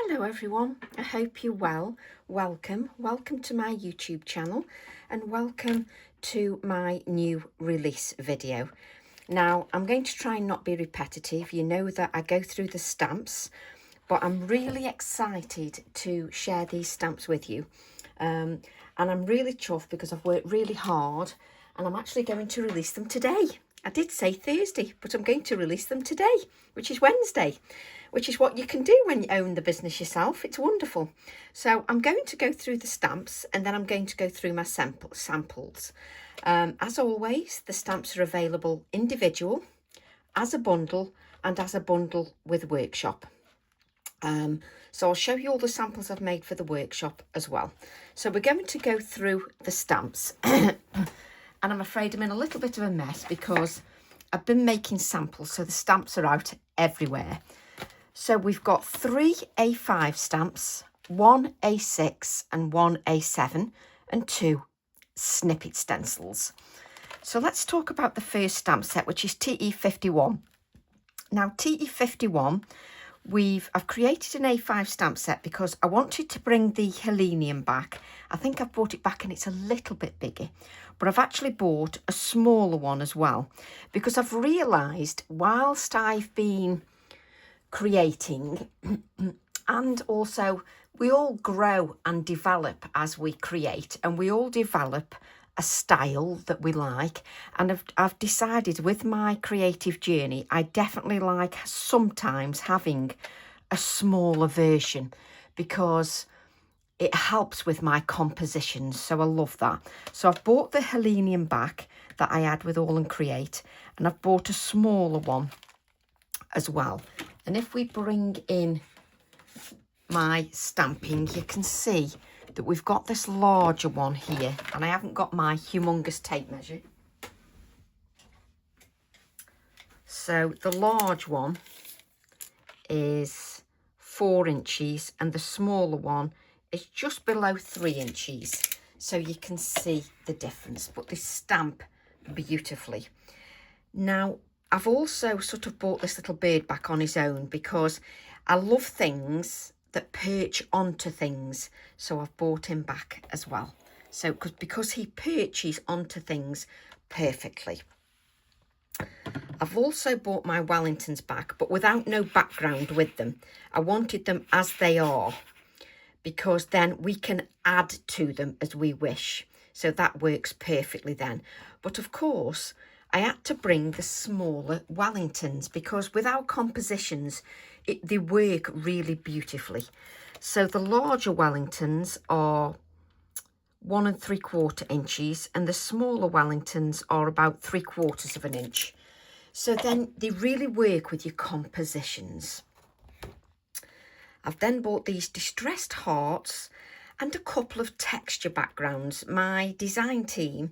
Hello everyone, I hope you're well. Welcome to my YouTube channel and welcome to my new release video. Now I'm going to try and not be repetitive. You know that I go through the stamps, but I'm really excited to share these stamps with you. And I'm really chuffed because I've worked really hard and I'm actually going to release them today. I did say Thursday, but I'm going to release them today, which is Wednesday, which is what you can do when you own the business yourself. It's wonderful. So I'm going to go through the stamps and then I'm going to go through my samples. As always, the stamps are available individual, as a bundle, and as a bundle with workshop. So I'll show you all the samples I've made for the workshop as well. So we're going to go through the stamps. And I'm afraid I'm in a little bit of a mess because I've been making samples, so the stamps are out everywhere. So we've got 3 A5 stamps, 1 A6 and 1 A7 and 2 snippet stencils. So let's talk about the first stamp set, which is TE51. Now TE51, I've created an A5 stamp set because I wanted to bring the Helenium back. I think I've brought it back and it's a little bit bigger, but I've actually bought a smaller one as well because I've realised whilst I've been creating and also we all grow and develop as we create, and we all develop a style that we like, and I've decided with my creative journey I definitely like sometimes having a smaller version because it helps with my compositions, so I love that. So I've bought the Helenium back that I had with All and Create, and I've bought a smaller one as well. And if we bring in my stamping, you can see that we've got this larger one here, and I haven't got my humongous tape measure. So the large one is 4 inches and the smaller one is just below 3 inches. So you can see the difference, but they stamp beautifully. Now, I've also sort of brought this little bird back on his own because I love things that perch onto things, so I've brought him back as well. So because he perches onto things perfectly. I've also bought my Wellingtons back, but without no background with them. I wanted them as they are because then we can add to them as we wish. So that works perfectly then. But of course, I had to bring the smaller Wellingtons because with our compositions, they work really beautifully. So the larger Wellingtons are 1 3/4 inches and the smaller Wellingtons are about 3/4 of an inch. So then they really work with your compositions. I've then bought these distressed hearts and a couple of texture backgrounds. My design team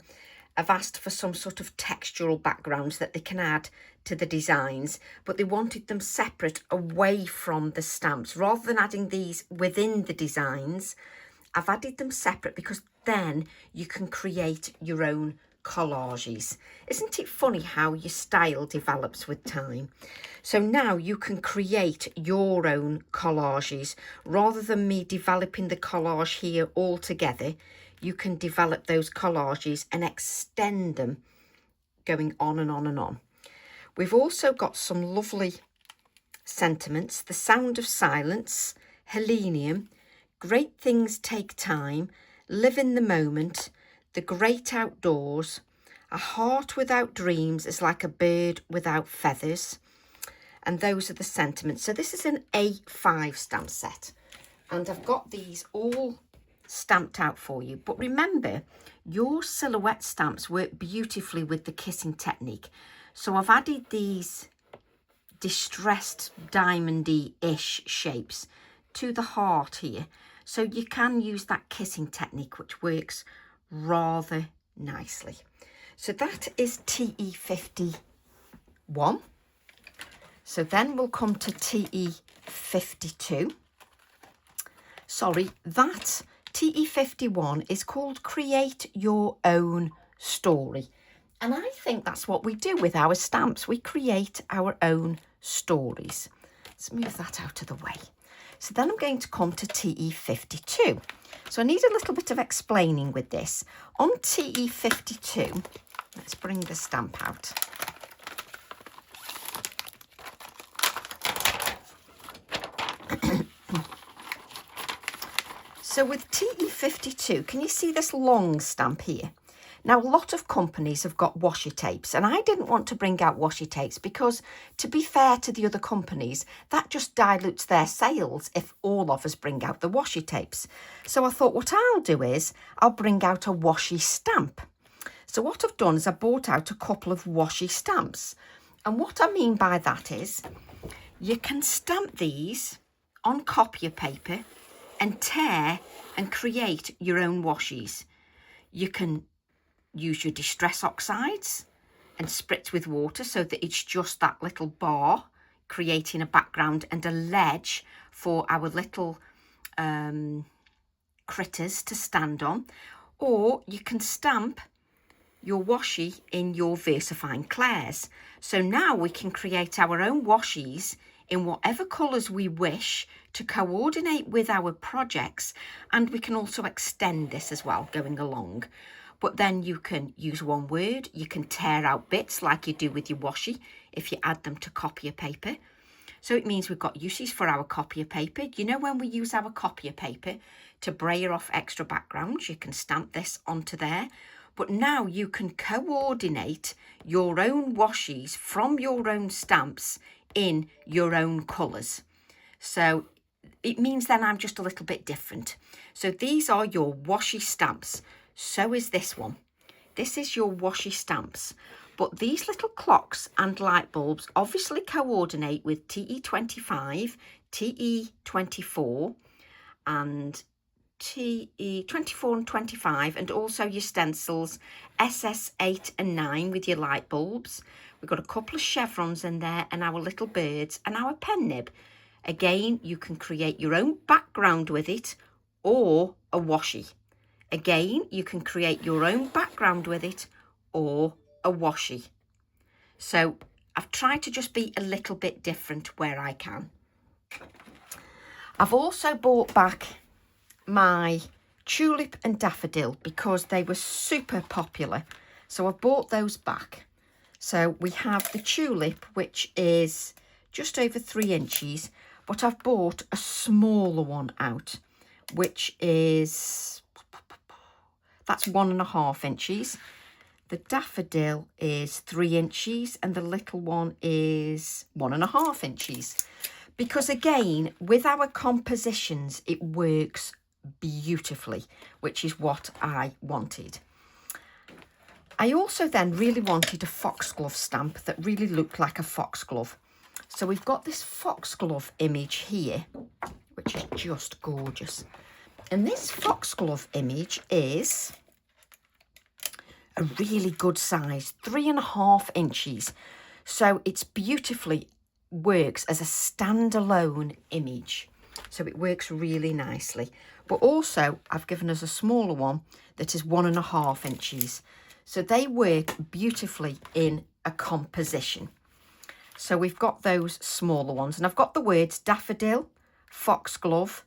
have asked for some sort of textural backgrounds that they can add to the designs, but they wanted them separate away from the stamps. Rather than adding these within the designs, I've added them separate because then you can create your own collages. Isn't it funny how your style develops with time? So now you can create your own collages. Rather than me developing the collage here all together, you can develop those collages and extend them going on and on and on. We've also got some lovely sentiments. The Sound of Silence, Helenium, Great Things Take Time, Live in the Moment, The Great Outdoors, A Heart Without Dreams is like a bird without feathers. And those are the sentiments. So this is an A5 stamp set. And I've got these all stamped out for you. But remember, your silhouette stamps work beautifully with the kissing technique. So I've added these distressed diamondy-ish shapes to the heart here. So you can use that kissing technique, which works rather nicely. So that is TE51. So then we'll come to TE52. Sorry, that TE51 is called Create Your Own Story. And I think that's what we do with our stamps. We create our own stories. Let's move that out of the way. So then I'm going to come to TE52. So I need a little bit of explaining with this. On TE52, let's bring the stamp out. So with TE52, can you see this long stamp here? Now, a lot of companies have got washi tapes, and I didn't want to bring out washi tapes because, to be fair to the other companies, that just dilutes their sales if all of us bring out the washi tapes. So I thought what I'll do is I'll bring out a washi stamp. So what I've done is I bought out a couple of washi stamps. And what I mean by that is you can stamp these on copier paper and tear and create your own washies. You can use your distress oxides and spritz with water so that it's just that little bar creating a background and a ledge for our little critters to stand on. Or you can stamp your washi in your VersaFine Clairs. So now we can create our own washies in whatever colours we wish to coordinate with our projects, and we can also extend this as well going along. But then you can use one word, you can tear out bits like you do with your washi if you add them to copier paper. So it means we've got uses for our copier paper. You know, when we use our copier paper to brayer off extra backgrounds, you can stamp this onto there. But now you can coordinate your own washies from your own stamps in your own colours. So it means then I'm just a little bit different. So these are your washi stamps. So is this one. This is your washi stamps. But these little clocks and light bulbs obviously coordinate with TE25, TE24 and TE24 and 25, and also your stencils SS8 and 9 with your light bulbs. We've got a couple of chevrons in there and our little birds and our pen nib. Again, you can create your own background with it or a washi. Again, you can create your own background with it or a washi. So I've tried to just be a little bit different where I can. I've also bought back my tulip and daffodil because they were super popular. So I've bought those back. So we have the tulip, which is just over 3 inches, but I've bought a smaller one out, which is, that's 1.5 inches. The daffodil is 3 inches and the little one is 1.5 inches. Because again, with our compositions, it works beautifully, which is what I wanted. I also then really wanted a foxglove stamp that really looked like a foxglove. So we've got this foxglove image here, which is just gorgeous. And this foxglove image is a really good size, 3.5 inches. So it's beautifully works as a standalone image. So it works really nicely. But also I've given us a smaller one that is 1.5 inches. So they work beautifully in a composition. So we've got those smaller ones. And I've got the words daffodil, foxglove,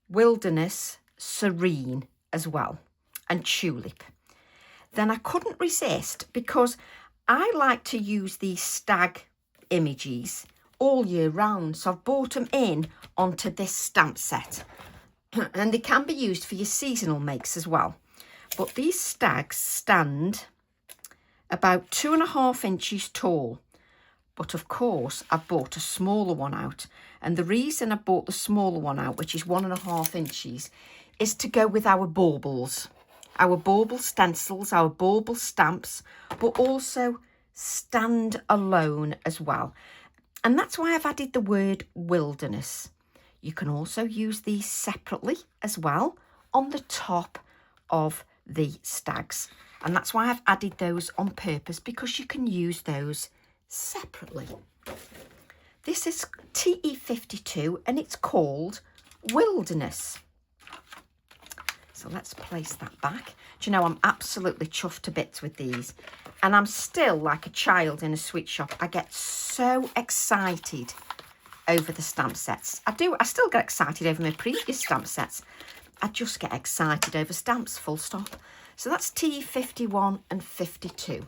wilderness, serene as well, and tulip. Then I couldn't resist because I like to use these stag images all year round. So I've bought them in onto this stamp set. And they can be used for your seasonal makes as well. But these stags stand about 2.5 inches tall. But of course, I've bought a smaller one out. And the reason I bought the smaller one out, which is 1.5 inches, is to go with our baubles. Our bauble stencils, our bauble stamps, but also stand alone as well. And that's why I've added the word wilderness. You can also use these separately as well on the top of the stags. And that's why I've added those on purpose, because you can use those separately. This is TE52 and it's called Wilderness. So let's place that back. Do you know, I'm absolutely chuffed to bits with these. And I'm still like a child in a sweet shop. I get so excited over the stamp sets. I still get excited over my previous stamp sets. I just get excited over stamps, full stop. So that's TE51 and 52.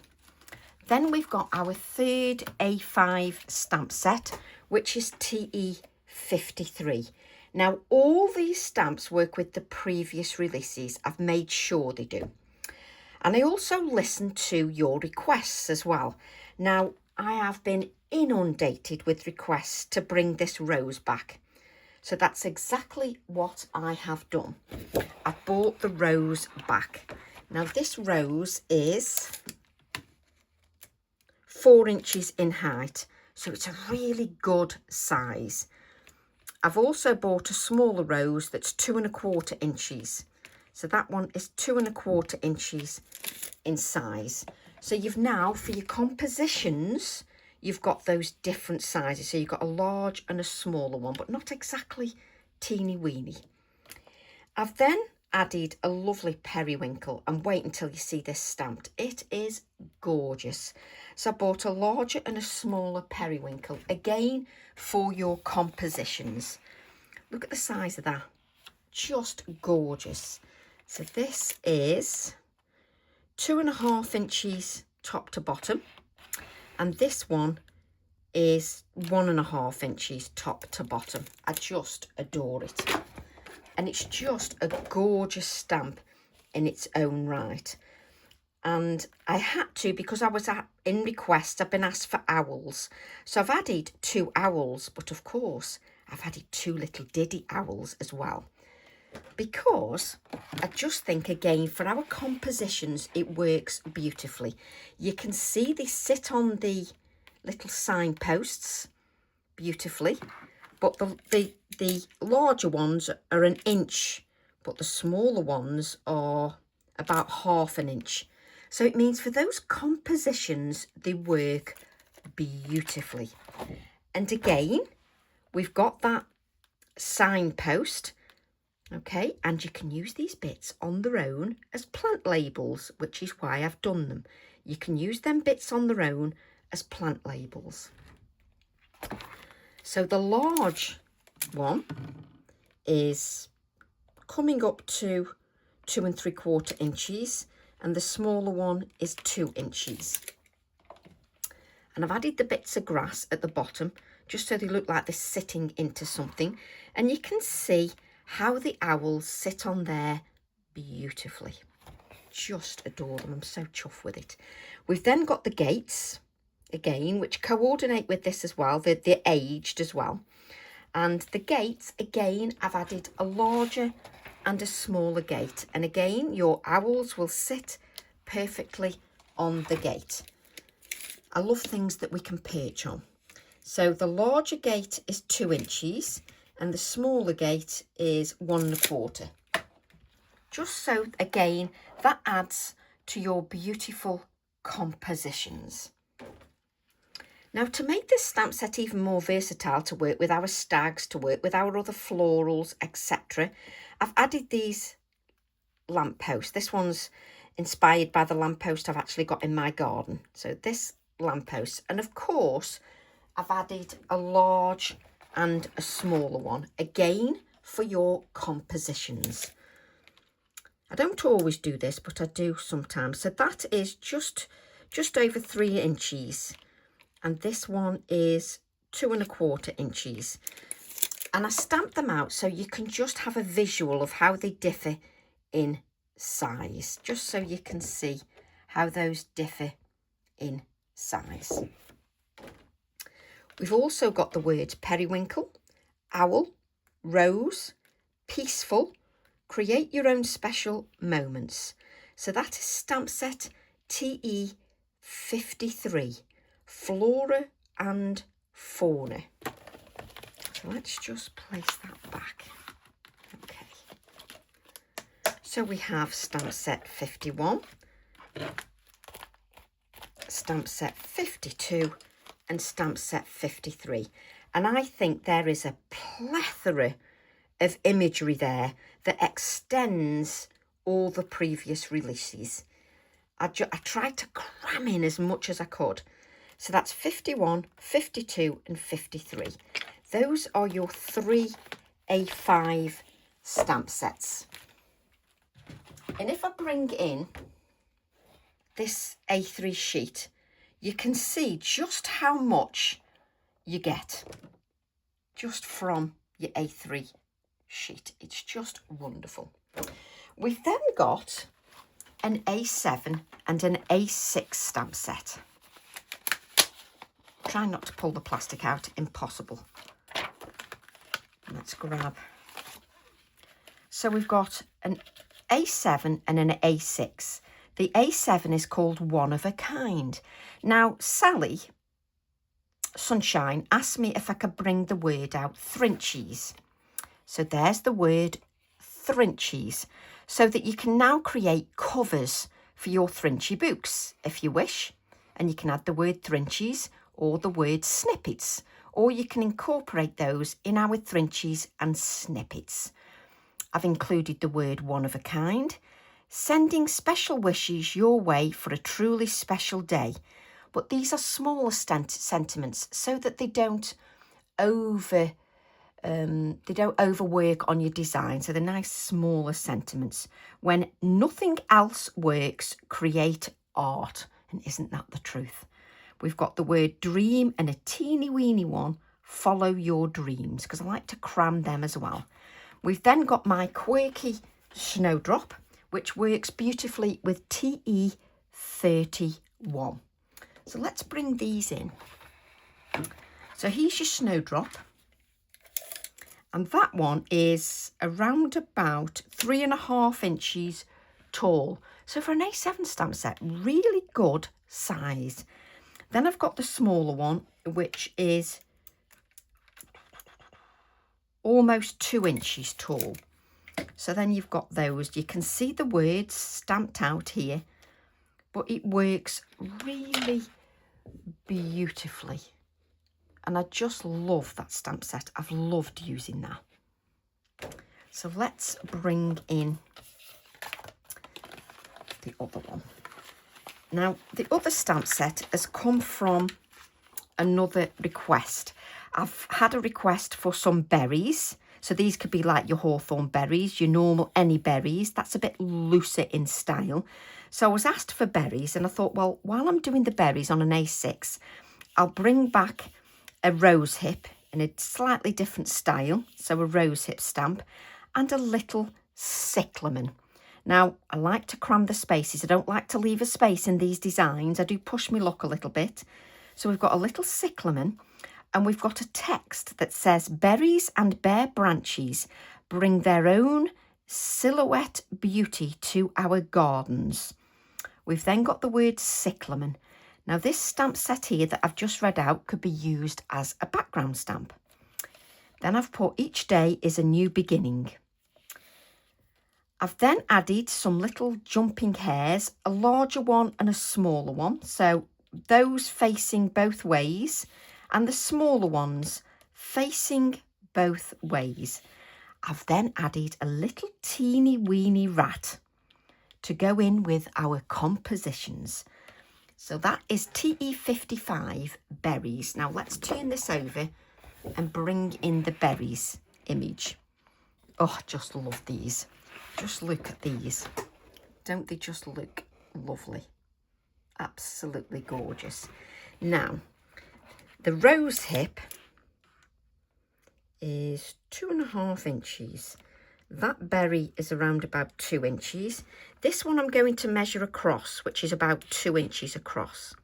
Then we've got our third A5 stamp set, which is TE53. Now, all these stamps work with the previous releases. I've made sure they do. And I also listened to your requests as well. Now, I have been inundated with requests to bring this rose back. So that's exactly what I have done. I've brought the rose back. Now, this rose is 4 inches in height, so it's a really good size. I've also bought a smaller rose that's 2¼ inches. So that one is 2¼ inches in size. So you've now, for your compositions, you've got those different sizes. So you've got a large and a smaller one, but not exactly teeny weeny. I've then added a lovely periwinkle, and wait until you see this stamped. It is gorgeous. So I bought a larger and a smaller periwinkle, again for your compositions. Look at the size of that, just gorgeous. So this is 2½ inches top to bottom, and this one is 1½ inches top to bottom. I just adore it. And it's just a gorgeous stamp in its own right. And I had to, because I was in request, I've been asked for owls. So I've added 2 owls, but of course, I've added 2 little diddy owls as well. Because I just think, again, for our compositions, it works beautifully. You can see they sit on the little signposts beautifully. But the larger ones are 1 inch, but the smaller ones are about ½ an inch. So it means for those compositions, they work beautifully. And again, we've got that signpost, okay, and you can use these bits on their own as plant labels, which is why I've done them. You can use them bits on their own as plant labels. So the large one is coming up to 2¾ inches, and the smaller one is 2 inches. And I've added the bits of grass at the bottom, just so they look like they're sitting into something. And you can see how the owls sit on there beautifully. Just adore them. I'm so chuffed with it. We've then got the gates, again, which coordinate with this as well. They're aged as well. And the gates, again, I've added a larger and a smaller gate. And again, your owls will sit perfectly on the gate. I love things that we can perch on. So the larger gate is 2 inches and the smaller gate is 1¼ Just so, again, that adds to your beautiful compositions. Now, to make this stamp set even more versatile to work with our stags, to work with our other florals, etc., I've added these lampposts. This one's inspired by the lamppost I've actually got in my garden. So this lamppost, and of course, I've added a large and a smaller one, again, for your compositions. I don't always do this, but I do sometimes. So that is just over 3 inches. And this one is 2¼ inches. And I stamped them out so you can just have a visual of how they differ in size, just so you can see how those differ in size. We've also got the words periwinkle, owl, rose, peaceful, create your own special moments. So that is stamp set TE53. Flora and fauna. So let's just place that back. Okay. So we have stamp set 51, stamp set 52, and stamp set 53. And I think there is a plethora of imagery there that extends all the previous releases. I tried to cram in as much as I could. So that's 51, 52 and 53. those are your 3 A5 stamp sets. And if I bring in this A3 sheet, you can see just how much you get just from your A3 sheet. It's just wonderful. We've then got an A7 and an A6 stamp set. Try not to pull the plastic out, impossible. Let's grab. So we've got an A7 and an A6. The A7 is called One of a Kind. Now, Sally Sunshine asked me if I could bring the word out, Thrinchies. So there's the word Thrinchies, so that you can now create covers for your Thrinchy books, if you wish. And you can add the word Thrinchies or the word snippets, or you can incorporate those in our Thrinchies and snippets. I've included the word one of a kind, sending special wishes your way for a truly special day. But these are smaller sentiments so that they don't overwork on your design. So they're nice smaller sentiments. When nothing else works, create art. And isn't that the truth? We've got the word dream and a teeny weeny one, follow your dreams, because I like to cram them as well. We've then got my quirky snowdrop, which works beautifully with TE31. So let's bring these in. So here's your snowdrop. And that one is around about 3.5 inches tall. So for an A7 stamp set, really good size. Then I've got the smaller one, which is almost 2 inches tall. So then you've got those. You can see the words stamped out here, but it works really beautifully. And I just love that stamp set. I've loved using that. So let's bring in the other one. Now, the other stamp set has come from another request. I've had a request for some berries. So these could be like your hawthorn berries, your normal any berries. That's a bit looser in style. So I was asked for berries and I thought, well, while I'm doing the berries on an A6, I'll bring back a rose hip in a slightly different style. So a rose hip stamp and a little cyclamen. Now, I like to cram the spaces. I don't like to leave a space in these designs. I do push my luck a little bit. So we've got a little cyclamen and we've got a text that says, berries and bare branches bring their own silhouette beauty to our gardens. We've then got the word cyclamen. Now, this stamp set here that I've just read out could be used as a background stamp. Then I've put each day is a new beginning. I've then added some little jumping hares, a larger one and a smaller one. So those facing both ways and the smaller ones facing both ways. I've then added a little teeny weeny rat to go in with our compositions. So that is TE55 berries. Now let's turn this over and bring in the berries image. Oh, I just love these. Just look at these. Don't they just look lovely? Absolutely gorgeous. Now, the rose hip is 2.5 inches. That berry is around about 2 inches. This one I'm going to measure across, which is about 2 inches across.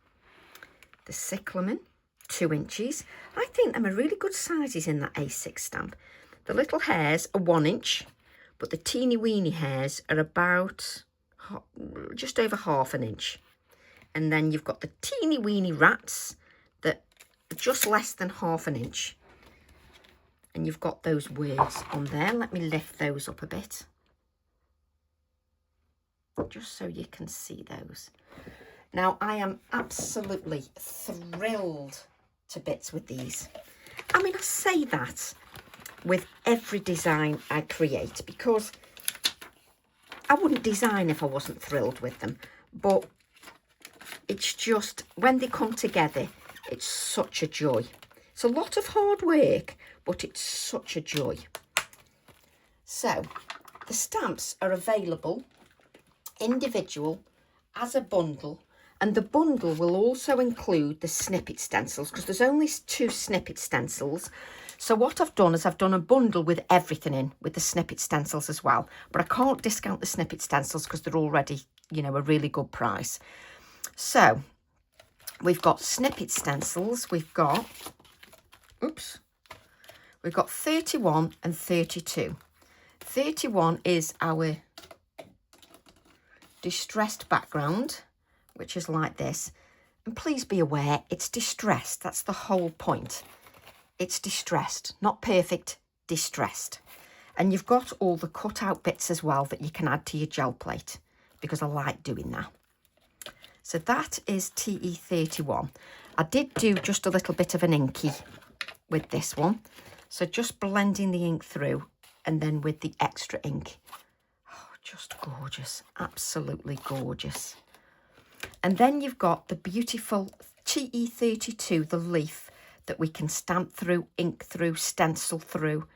The cyclamen, 2 inches. I think them are really good sizes in that A6 stamp. The little hairs are 1 inch. But the teeny weeny hairs are about just over 1/2 inch. And then you've got the teeny weeny rats that are just less than 1/2 inch. And you've got those words on there. Let me lift those up a bit, just so you can see those. Now, I am absolutely thrilled to bits with these. I mean, I say that with every design I create, because I wouldn't design if I wasn't thrilled with them. But it's just, when they come together, it's such a joy. It's a lot of hard work, but it's such a joy. So the stamps are available individual as a bundle, and the bundle will also include the snippet stencils, because there's only 2 snippet stencils. So what I've done is I've done a bundle with everything in, with the snippet stencils as well, but I can't discount the snippet stencils because they're already, you know, a really good price. So we've got snippet stencils, we've got 31 and 32. 31 is our distressed background, which is like this. And please be aware, it's distressed. That's the whole point. It's distressed, not perfect, distressed. And you've got all the cut out bits as well that you can add to your gel plate, because I like doing that. So that is TE31. I did do just a little bit of an inky with this one. So just blending the ink through and then with the extra ink. Oh, just gorgeous, absolutely gorgeous. And then you've got the beautiful TE32, the leaf that we can stamp through, ink through, stencil through.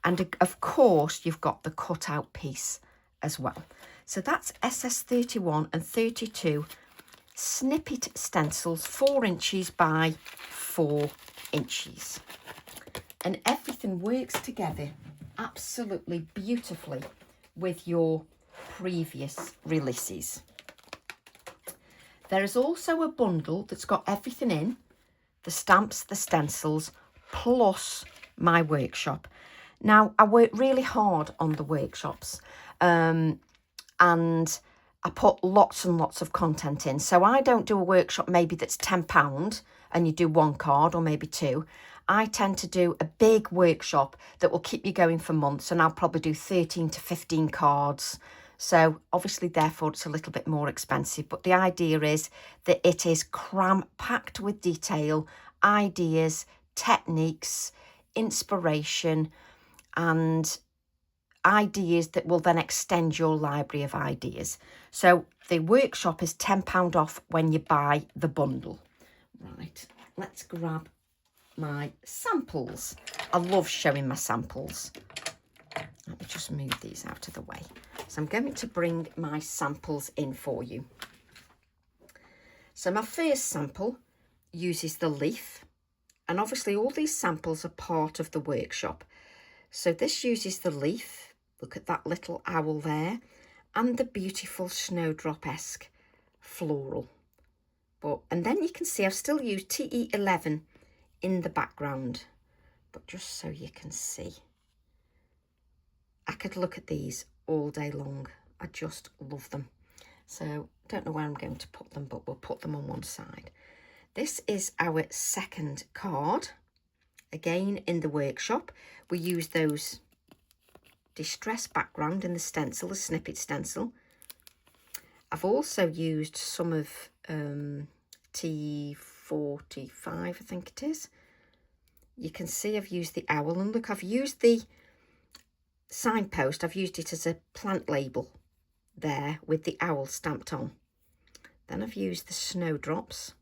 And of course, you've got the cutout piece as well. So that's SS31 and 32 snippet stencils, 4 inches by 4 inches. And everything works together absolutely beautifully with your previous releases. There is also a bundle that's got everything in, the stamps, the stencils, plus my workshop. Now, I work really hard on the workshops, and I put lots and lots of content in. So I don't do a workshop maybe that's £10 and you do 1 card or maybe 2. I tend to do a big workshop that will keep you going for months, and I'll probably do 13 to 15 cards. So obviously, therefore, it's a little bit more expensive. But the idea is that it is cram-packed with detail, ideas, techniques, inspiration, and ideas that will then extend your library of ideas. So the workshop is £10 off when you buy the bundle. Right, let's grab my samples. I love showing my samples. Let me just move these out of the way. So I'm going to bring my samples in for you. So my first sample uses the leaf, and obviously all these samples are part of the workshop. So this uses the leaf. Look at that little owl there, and the beautiful snowdrop-esque floral. And then you can see I've still used TE11 in the background, but just so you can see. I could look at these all day long. I just love them. So don't know where I'm going to put them, but we'll put them on one side. This is our second card. Again, in the workshop, we use those distress background in the stencil, the snippet stencil. I've also used some of T45, I think it is. You can see I've used the owl, and look, I've used the signpost. I've used it as a plant label there with the owl stamped on. Then I've used the snowdrops,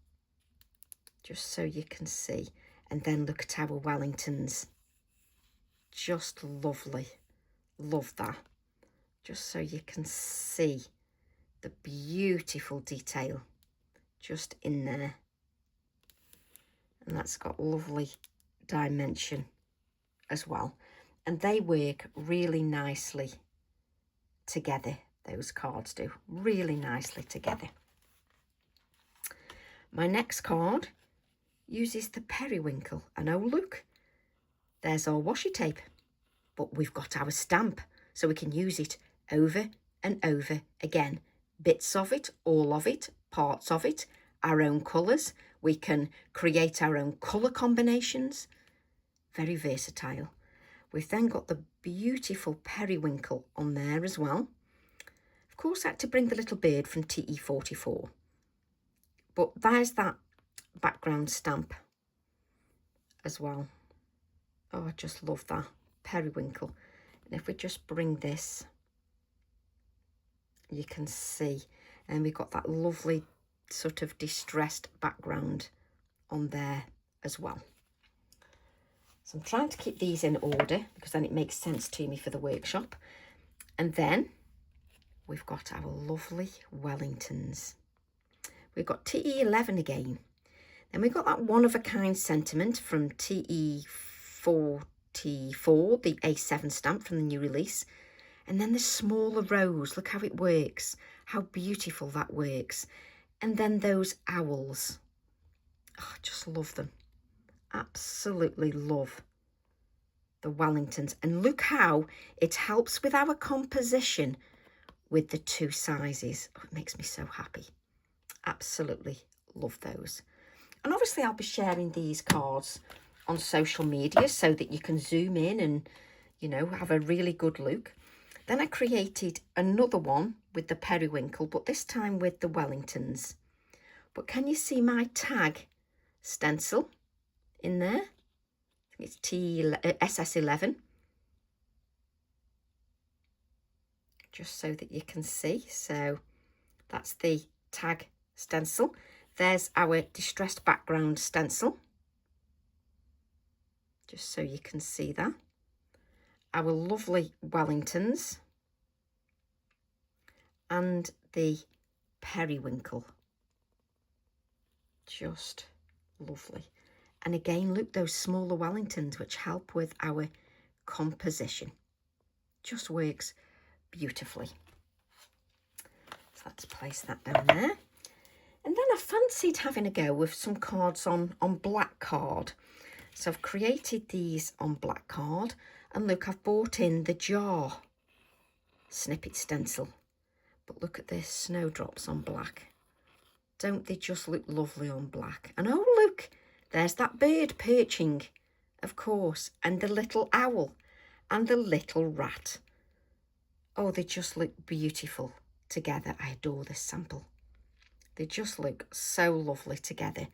just so you can see. And then look at our Wellingtons. Just lovely. Love that. Just so you can see the beautiful detail just in there. And that's got lovely dimension as well. And they work really nicely together. Those cards do really nicely together. My next card uses the periwinkle, and oh look, there's our washi tape, but we've got our stamp, so we can use it over and over again. Bits of it, all of it, parts of it, our own colours. We can create our own colour combinations. Very versatile. We've then got the beautiful periwinkle on there as well. Of course, I had to bring the little bird from TE44. But there's that background stamp as well. Oh, I just love that periwinkle. And if we just bring this, you can see, and we've got that lovely sort of distressed background on there as well. So I'm trying to keep these in order because then it makes sense to me for the workshop. And then we've got our lovely Wellingtons. We've got TE11 again. Then we've got that one-of-a-kind sentiment from TE44, the A7 stamp from the new release. And then the smaller rose, look how it works, how beautiful that works. And then those owls. Oh, I just love them. Absolutely love the Wellingtons. And look how it helps with our composition with the two sizes. Oh, it makes me so happy. Absolutely love those. And obviously I'll be sharing these cards on social media so that you can zoom in and, you know, have a really good look. Then I created another one with the periwinkle, but this time with the Wellingtons. But can you see my tag stencil in there? I think it's SS11. Just so that you can see. So that's the tag stencil. There's our distressed background stencil. Just so you can see that. Our lovely Wellingtons. And the periwinkle. Just lovely. And again, look, those smaller Wellingtons, which help with our composition. Just works beautifully. So let's place that down there. And then I fancied having a go with some cards on black card. So I've created these on black card. And look, I've bought in the jar snippet stencil. But look at this, snowdrops on black. Don't they just look lovely on black? And oh, look, there's that bird perching, of course, and the little owl and the little rat. Oh, they just look beautiful together. I adore this sample. They just look so lovely together.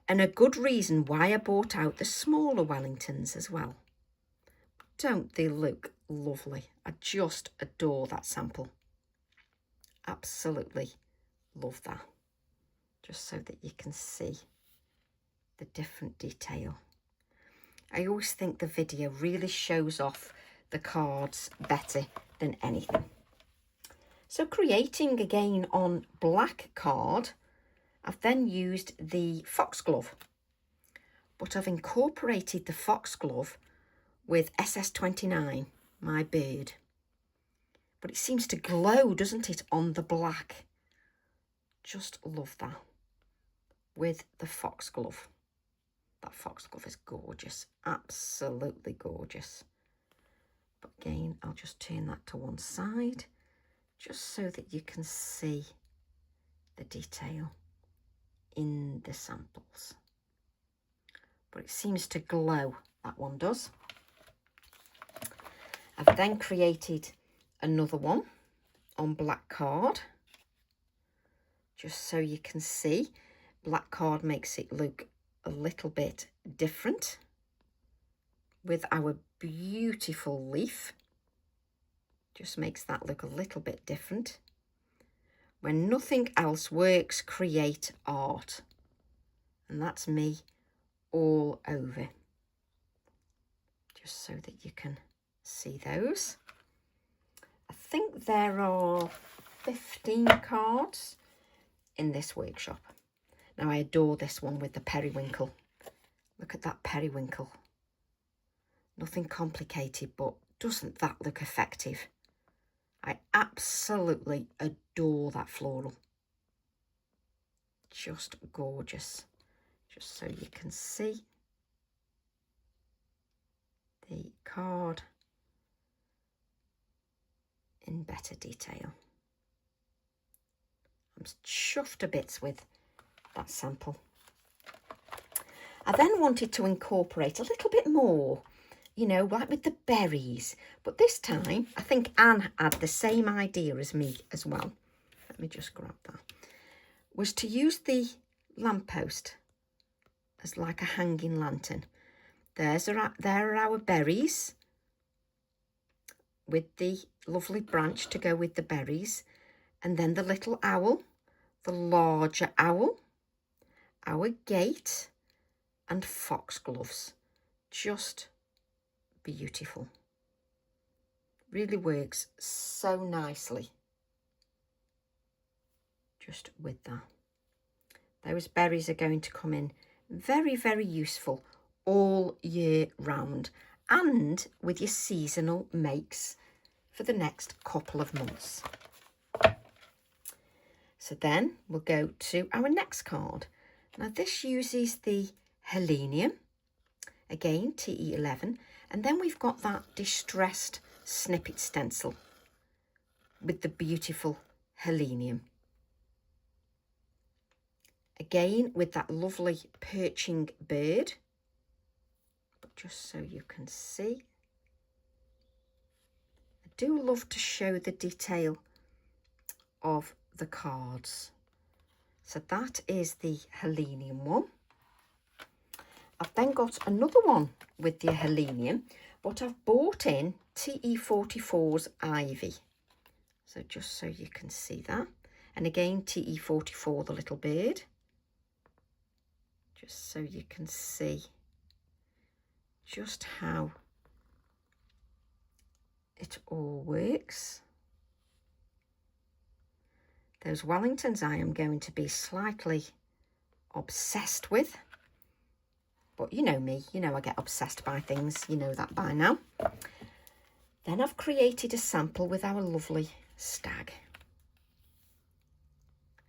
And a good reason why I bought out the smaller Wellingtons as well. Don't they look lovely? I just adore that sample. Absolutely love that. Just so that you can see the different detail. I always think the video really shows off the cards better than anything. So creating again on black card, I've then used the foxglove, but I've incorporated the foxglove with SS29, my bird. But it seems to glow, doesn't it, on the black? Just love that with the foxglove. That foxglove is gorgeous, absolutely gorgeous. But again, I'll just turn that to one side, just so that you can see the detail in the samples. But it seems to glow, that one does. I've then created another one on black card, just so you can see. Black card makes it look a little bit different with our beautiful leaf. Just makes that look a little bit different. When nothing else works, create art. And that's me all over. Just so that you can see those. I think there are 15 cards in this workshop. Now I adore this one with the periwinkle. Look at that periwinkle. Nothing complicated, but doesn't that look effective? I absolutely adore that floral. Just gorgeous. Just so you can see the card in better detail. I'm chuffed to bits with that sample. I then wanted to incorporate a little bit more, you know, like with the berries. But this time, I think Anne had the same idea as me as well. Let me just grab that. Was to use the lamppost as like a hanging lantern. There are our berries with the lovely branch to go with the berries. And then the little owl, the larger owl, our gate, and foxgloves. Just beautiful. Really works so nicely just with that. Those berries are going to come in very, very useful all year round, and with your seasonal makes for the next couple of months. So then we'll go to our next card. Now this uses the Helenium, again TE11, and then we've got that distressed snippet stencil with the beautiful Helenium. Again with that lovely perching bird, but just so you can see. I do love to show the detail of the cards. So that is the Helenium one. I've then got another one with the Helenium, but I've bought in TE44's Ivy. So just so you can see that. And again, TE44, the little bird. Just so you can see just how it all works. Those Wellingtons I am going to be slightly obsessed with. But you know me, you know I get obsessed by things, you know that by now. Then I've created a sample with our lovely stag.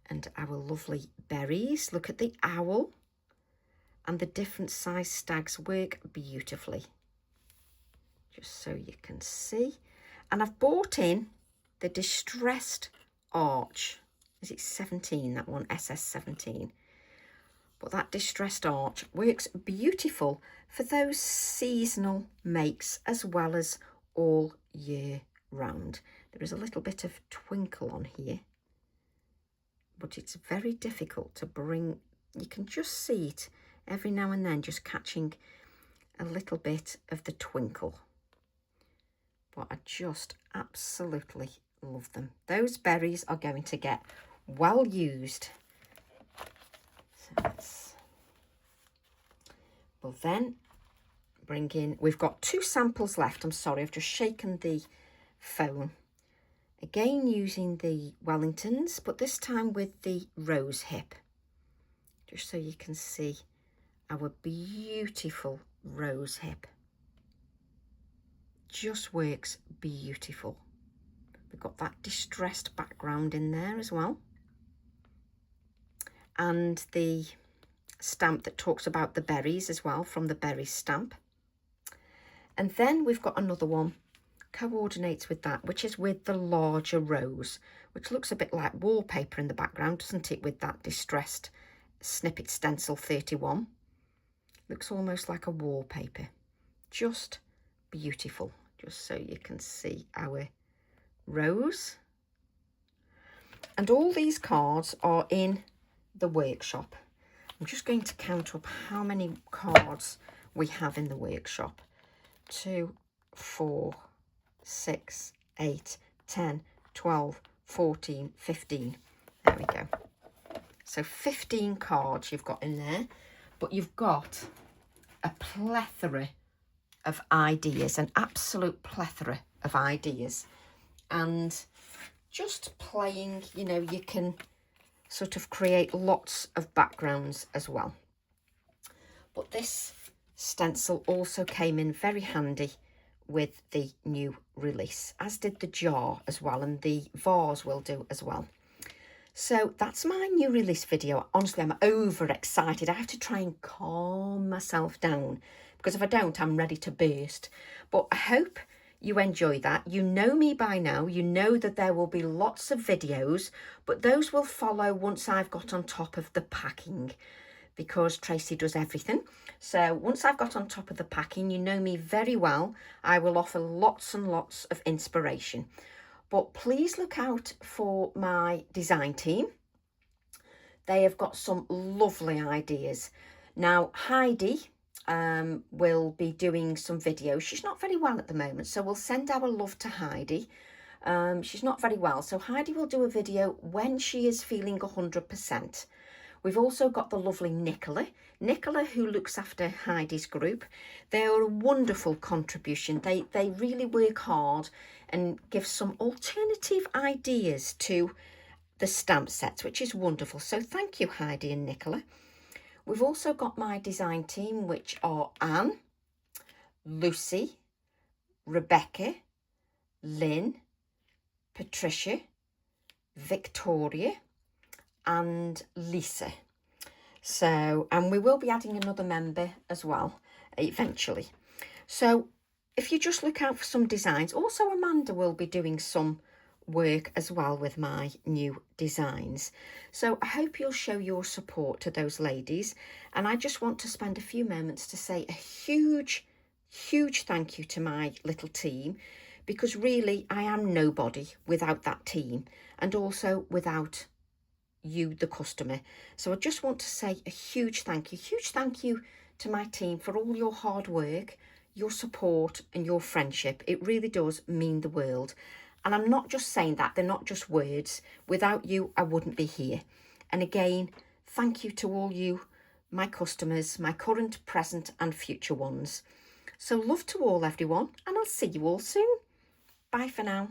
And our lovely berries. Look at the owl. And the different size stags work beautifully. Just so you can see. And I've bought in the distressed arch. Is it 17, that one, SS17? But that distressed arch works beautiful for those seasonal makes as well as all year round. There is a little bit of twinkle on here, but it's very difficult to bring. You can just see it every now and then, just catching a little bit of the twinkle. But I just absolutely love them. Those berries are going to get well used. So we'll then bring in, we've got 2 samples left. I'm sorry, I've just shaken the phone. Again using the Wellingtons, but this time with the rose hip. Just so you can see our beautiful rose hip. Just works beautiful. We've got that distressed background in there as well. And the stamp that talks about the berries as well, from the berries stamp. And then we've got another one, coordinates with that, which is with the larger rose, which looks a bit like wallpaper in the background, doesn't it, with that distressed snippet stencil 31. Looks almost like a wallpaper. Just beautiful. Just so you can see our rose. And all these cards are in the workshop. I'm just going to count up how many cards we have in the workshop. 2, 4, 6, 8, 10, 12, 14, 15. There we go. So 15 cards you've got in there, but you've got a plethora of ideas, an absolute plethora of ideas. And just playing, you know, you can sort of create lots of backgrounds as well. But this stencil also came in very handy with the new release, as did the jar as well, and the vase will do as well. So that's my new release video. Honestly, I'm overexcited. I have to try and calm myself down, because if I don't, I'm ready to burst. But I hope you enjoy that. You know me by now. You know that there will be lots of videos, but those will follow once I've got on top of the packing, because Tracy does everything. So once I've got on top of the packing, you know me very well, I will offer lots and lots of inspiration. But please look out for my design team. They have got some lovely ideas. Now, Heidi will be doing some videos. She's not very well at the moment, so we'll send our love to Heidi. She's not very well, so Heidi will do a video when she is feeling 100%. We've also got the lovely Nicola, who looks after Heidi's group. They are a wonderful contribution. They really work hard and give some alternative ideas to the stamp sets, which is wonderful. So thank you, Heidi and Nicola. We've also got my design team, which are Anne, Lucy, Rebecca, Lynn, Patricia, Victoria and Lisa. So, and we will be adding another member as well eventually. So if you just look out for some designs, also Amanda will be doing some work as well with my new designs. So I hope you'll show your support to those ladies, and I just want to spend a few moments to say a huge thank you to my little team, because really I am nobody without that team, and also without you, the customer. So I just want to say a huge thank you to my team for all your hard work, your support and your friendship. It really does mean the world. And I'm not just saying that, they're not just words. Without you, I wouldn't be here. And again, thank you to all you, my customers, my current, present and future ones. So love to all, everyone, and I'll see you all soon. Bye for now.